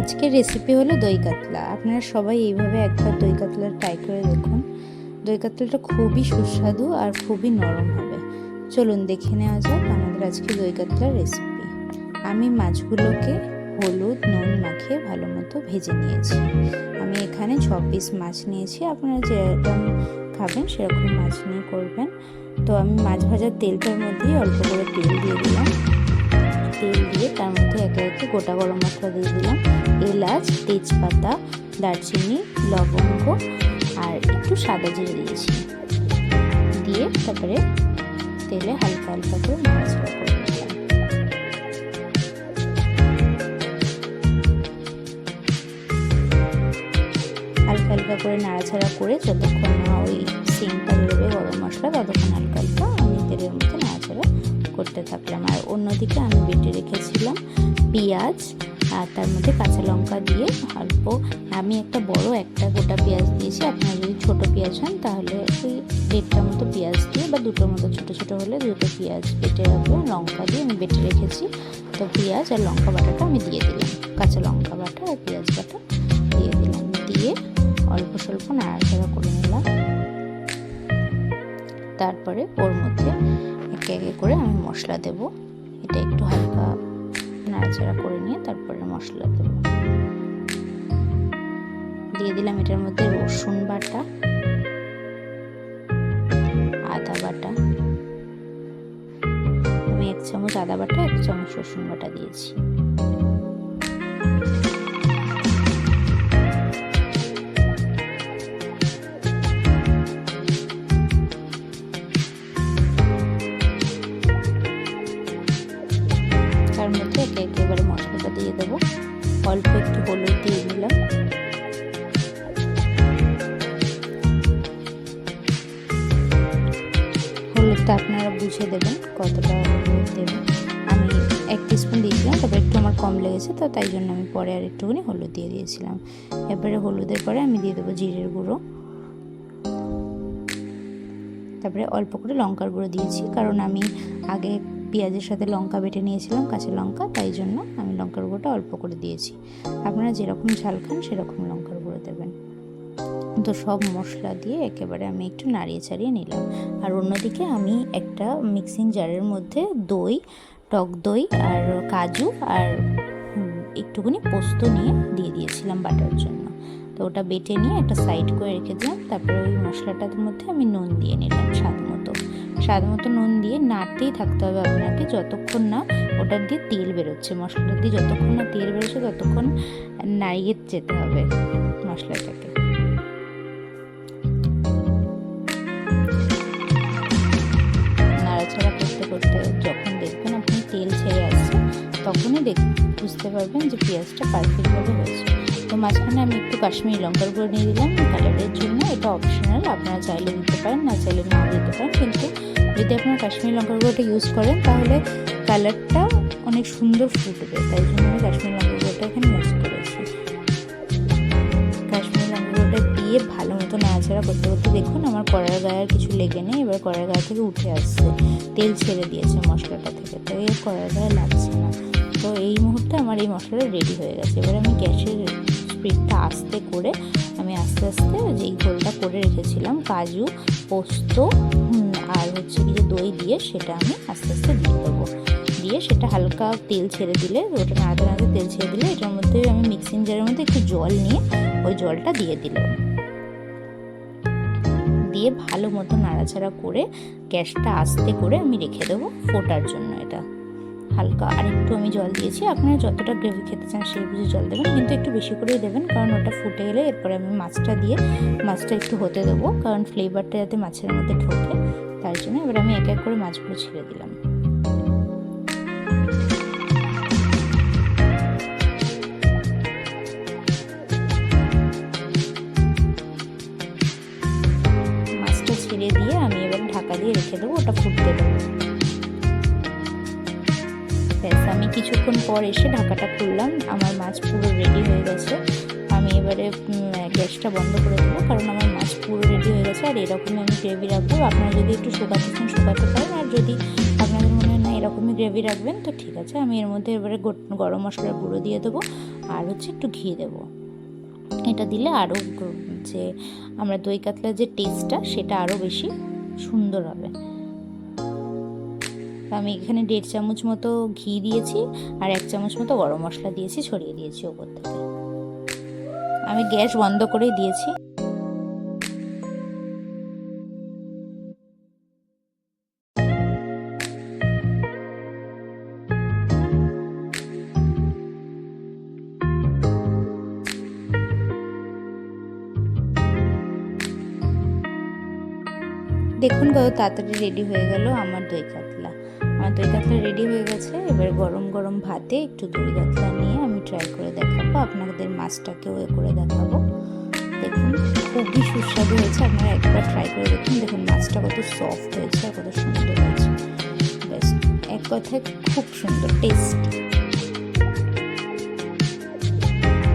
আজকের রেসিপি হলো দই কাতলা। আপনারা সবাই এইভাবে একবার দই কাতলা ট্রাই করে দেখুন। দই কাতলাটা খুবই সুস্বাদু আর খুবই নরম হবে। চলুন দেখে নেওয়া যাক আমাদের আজকে দই কাতলার রেসিপি। আমি মাছগুলোকে হলুদ নুন মাখিয়ে ভালো মতো ভেজে নিয়েছি। আমি এখানে 6 পিস মাছ নিয়েছি। আপনারা যেরকম খাবেন সেরকম মাছ নিয়ে করবেন। তো আমি মাছ ভাজার তেলটার মধ্যেই অল্প করে তেল দিয়ে দিলাম। তেল দিয়ে তার মধ্যে একে একে গোটা গরম মশলা দিয়ে দিলাম, এলাচ, তেজপাতা, দারচিনি, লবঙ্গ আর একটু সাদা জিরে দিয়েছি। দিয়ে তারপরে তেলে হালকা হালকা করে নাড়াচাড়া করে নিলাম। হালকা হালকা করে নাড়াচাড়া করে যতক্ষণ না ওই সেন্টটা বেরোবে গরম মশলা, ততক্ষণ হালকা হালকা আমি তেলের মধ্যে নাড়াচাড়া করতে থাকলাম। আর অন্যদিকে আমি বেটে রেখেছিলাম পেঁয়াজ আর তার মধ্যে কাঁচা লঙ্কা দিয়ে অল্প, আমি একটা গোটা পেঁয়াজ দিয়েছি। আপনারা যদি ছোটো পেঁয়াজ হন তাহলে ওই 1.5টা মতো পেঁয়াজ দিয়ে বা 2টোর মতো ছোটো ছোটো হলে 2টো পেঁয়াজ বেটে রাখবেন। লঙ্কা দিয়ে আমি বেটে রেখেছি। তো পেঁয়াজ আর লঙ্কা বাটাটা আমি দিয়ে দিলাম, কাঁচা লঙ্কা বাটা আর পেঁয়াজ বাটা দিয়ে দিলাম। দিয়ে অল্প স্বল্প নাড়াচাড়া করে নিলাম। তারপরে ওর মধ্যে একে একে করে আমি মশলা দেব। এটা একটু হালকা নাড়াচাড়া করে নিয়ে তারপরে মশলা দেব। দিয়ে দিলাম এটার মধ্যে রসুন বাটা, আদা বাটা। আমি 1 চামচ আদা বাটা 1 চামচ রসুন বাটা দিয়েছি। তার মধ্যে একেবারে মশলাটা দিয়ে দেবো। অল্প একটু হলুদ দিয়ে দিলাম। হলুদটা আপনারা বুঝে দেবেন কতটা হলুদ দেবেন। আমি 1 টিস্পুন দিয়েছিলাম, তবে একটু আমার কম লেগেছে, তো তাই জন্য আমি পরে আর একটুখানি হলুদ দিয়ে দিয়েছিলাম। এবারে হলুদের পরে আমি দিয়ে দেবো জিরের গুঁড়ো। তারপরে অল্প করে লঙ্কার গুঁড়ো দিয়েছি, কারণ আমি আগে পেঁয়াজের সাথে লঙ্কা বেটে নিয়েছিলাম, কাঁচা লঙ্কা, তাই জন্য আমি লঙ্কার গুঁড়োটা অল্প করে দিয়েছি। আপনারা যেরকম ঝাল খান সেরকম লঙ্কার গুঁড়ো দেবেন। তো সব মশলা দিয়ে একেবারে আমি একটু নাড়িয়ে চাড়িয়ে নিলাম। আর অন্যদিকে আমি একটা মিক্সিং জারের মধ্যে দই, টক দই আর কাজু আর একটুখানি পোস্ত নিয়ে দিয়ে দিয়েছিলাম বাটার জন্য। তো ওটা বেটে নিয়ে একটা সাইড করে রেখে দিলাম। তারপরে ওই মশলাটার মধ্যে আমি নুন দিয়ে নিলাম স্বাদ মতো নুন দিয়ে নাড়তেই থাকতে হবে আপনাকে যতক্ষণ না ওটার দিয়ে তেল বেরোচ্ছে। মশলাটা দিয়ে যতক্ষণ না তেল বেরোচ্ছে ততক্ষণ নাড়িয়ে যেতে হবে মশলাটাকে। নাড়াচাড়া করতে করতে যখন দেখবেন আপনি তেল ছেড়ে আসছে, তখনই বুঝতে পারবেন যে পেঁয়াজটা পারফেক্টভাবে হয়েছে। তো মাঝখানে আমি একটু কাশ্মীরি লঙ্কার গুঁড়ো নিয়ে দিলাম কালারের জন্য। এটা অপশনাল, আপনারা চাইলে দিতে পারেন, না চাইলে না দিতে পারেন। কিন্তু যদি আপনারা কাশ্মীরি লঙ্কার গুঁড়োটা ইউজ করেন তাহলে কালারটা অনেক সুন্দর ফুটবে, তাই জন্য আমি কাশ্মীরি লঙ্কার গুঁড়োটা এখানে ইউজ করেছি। কাশ্মীরি লঙ্কার গুঁড়োটা দিয়ে ভালো মতো নাড়াচাড়া করতে করতে দেখুন আমার কড়ার গায়ে আর কিছু লেগে নেই। এবার কড়ার গায়ে থেকে উঠে আসছে, তেল ছেড়ে দিয়েছে মশলাটা থেকে, তো এই কড়ার গায়ে লাগছে না। তো এই মুহূর্তে আমার এই মশলাটা রেডি হয়ে গেছে। এবার আমি গ্যাসের স্পিডটা আস্তে করে আমি আস্তে আস্তে যেই ঘোলটা করে রেখেছিলাম কাজু, পোস্ত আর হচ্ছে কি যে দই দিয়ে, সেটা আমি আস্তে আস্তে দিয়ে দেবো। দিয়ে সেটা হালকা তেল ছেড়ে দিলে, ওটা নাড়াতে নাড়াতে তেল ছেড়ে দিলে এটার মধ্যে আমি মিক্সিং জারের মধ্যে একটু জল নিয়ে ওই জলটা দিয়ে দিলাম। দিয়ে ভালো মতো নাড়াচাড়া করে গ্যাসটা আস্তে করে আমি রেখে দেবো ফোটার জন্য। এটা হালকা আরেকটু আমি জল দিয়েছি। আপনারা যতটা গ্রেভি খেতে চান সেই বুঝে জল দেবেন, কিন্তু একটু বেশি করেই দেবেন, কারণ ওটা ফুটে গেলে এরপরে আমি মাছটা দিয়ে মাছটা একটু হতে দেবো, কারণ ফ্লেভারটা যাতে মাছের মধ্যে ঢোকে, তার জন্য। এবার আমি এক এক করে মাছগুলো ছেড়ে দিলাম। মাছটা ছেড়ে দিয়ে আমি এবার ঢাকা দিয়ে রেখে দেবো, ওটা ফুটতে দেবো। আমি কিছুক্ষণ পর এসে ঢাকাটা খুললাম, আমার মাছ পুরো রেডি হয়ে গেছে। আমি এবারে গ্যাসটা বন্ধ করে দেবো, কারণ আমার মাছ পুরো রেডি হয়ে গেছে। আর এরকমই আমি গ্রেভি রাখবো। আপনারা যদি একটু শুকাতে চান শুকাতে পারেন, আর যদি আপনাদের মনে হয় না এরকমই গ্রেভি রাখবেন তো ঠিক আছে। আমি এর মধ্যে এবারে গরম মশলার গুঁড়ো দিয়ে দেবো আর হচ্ছে একটু ঘি দেবো। এটা দিলে আরও যে আমরা দই কাতলার যে টেস্টটা সেটা আরও বেশি সুন্দর হবে। আমি এখানে 1.5 চামচ মতো ঘি দিয়েছি আর 1 চামচ মতো গরম মশলা দিয়েছি, ছড়িয়ে দিয়েছি ওপর থেকে। আমি গ্যাস বন্ধ করেই দিয়েছি। দেখুন কত তাড়াতাড়ি রেডি হয়ে গেল আমার দই কাতলা। আমার দই কাতলা রেডি হয়ে গেছে। এবার গরম গরম ভাতে একটু দই কাতলা নিয়ে আমি ট্রাই করে দেখাবো, আপনাদের মাছটাকেও করে দেখাবো। দেখুন খুবই সুস্বাদু হয়েছে, আপনারা একবার ট্রাই করে দেখুন। দেখুন মাছটা কত সফট হয়েছে আর কত সুন্দর হয়েছে। ব্যাস এক কথায় খুব সুন্দর টেস্টি।